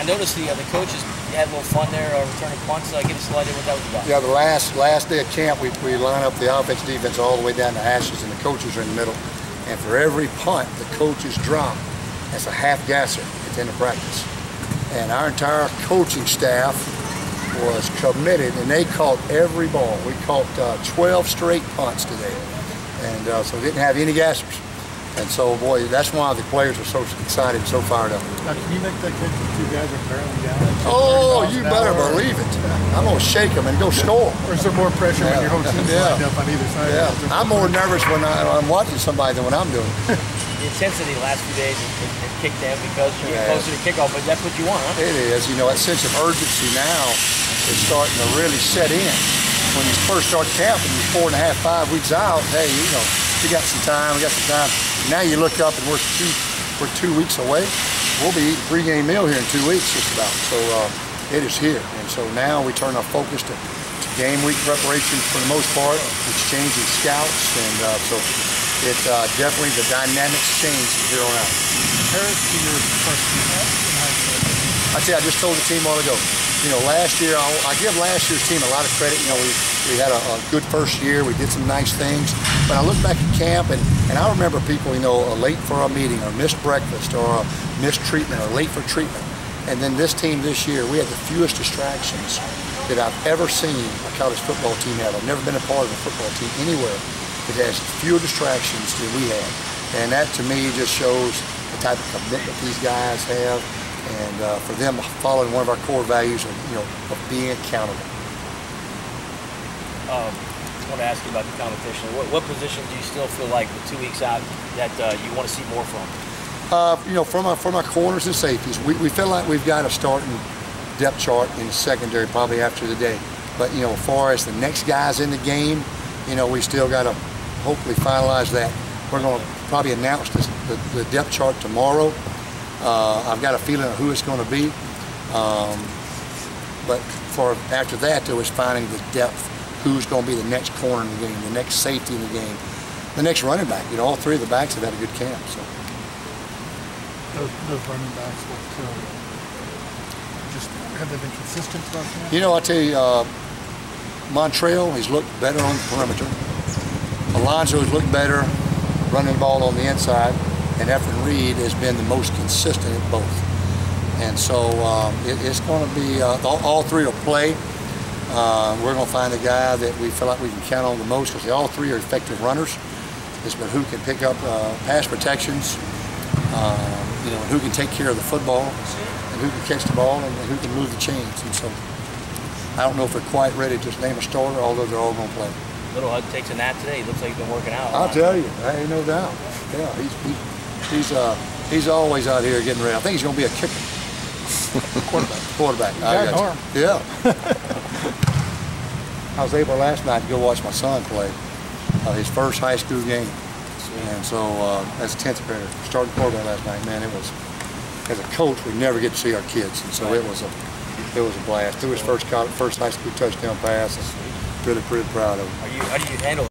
I noticed the coaches had a little fun there returning punts. Give us a idea what that was about. Yeah, the last day of camp, we line up the offense, defense all the way down to hashes, and the coaches are in the middle. And for every punt the coaches drop, that's a half gasser at the end of practice. And our entire coaching staff was committed, and they caught every ball. We caught 12 straight punts today, and so we didn't have any gassers. And so, boy, that's why the players are so excited and so fired up. Now, can you make that catch with two guys are barreling down? Oh, you better believe it. I'm going to shake them and go score. Or is there more pressure when your whole team's lined up on either side? Yeah, I'm more nervous when I'm watching somebody than when I'm doing it. The intensity the last few days has kicked in because you're closer to kickoff, but that's what you want, huh? It is. You know, that sense of urgency now is starting to really set in. When you first start camping, you're 4.5, 5 weeks out, hey, you know, we got some time. Now you look up and we're 2 weeks away. We'll be eating pregame meal here in 2 weeks just about. So it is here. And so now we turn our focus to game week preparation for the most part, exchanging scouts. And so it definitely, the dynamics change from here on out. Compare it to your first team in high school. I tell you, I just told the team a while ago, you know, last year, I give last year's team a lot of credit. You know, we had a good first year. We did some nice things. But I look back at camp, and I remember people, you know, late for a meeting or missed breakfast or missed treatment or late for treatment. And then this team this year, we had the fewest distractions that I've ever seen a college football team have. I've never been a part of a football team anywhere that has fewer distractions than we had. And that, to me, just shows the type of commitment these guys have. And for them following one of our core values of, you know, of being accountable. I want to ask you about the competition. What position do you still feel like with 2 weeks out that you want to see more from? You know, from our corners and safeties, we feel like we've got a starting depth chart in the secondary probably after the day. But, you know, as far as the next guys in the game, you know, we still got to hopefully finalize that. We're going to probably announce the depth chart tomorrow. I've got a feeling of who it's going to be, but for after that, there was finding the depth, who's going to be the next corner in the game, the next safety in the game, the next running back. You know, all three of the backs have had a good camp. So those running backs, just have they been consistent throughout camp? You know, I tell you, Montrell, he's looked better on the perimeter. Alonzo has looked better running the ball on the inside. And Efren Reed has been the most consistent at both. And so it's going to be, all three will play. We're going to find the guy that we feel like we can count on the most because all three are effective runners. It's been who can pick up pass protections, you know, and who can take care of the football, and who can catch the ball, and who can move the chains. And so I don't know if we're quite ready to just name a starter, although they're all going to play. Little Hud takes a nap today. He looks like he's been working out. I'll tell you, there ain't no doubt. Yeah, he's always out here getting ready. I think he's going to be a kicker. Quarterback. Yeah. I was able last night to go watch my son play his first high school game. And so as a 10th grader, starting quarterback last night, man, it was, as a coach, we never get to see our kids. And so it was a blast. It was his first high school touchdown pass. Really pretty proud of him. How do you handle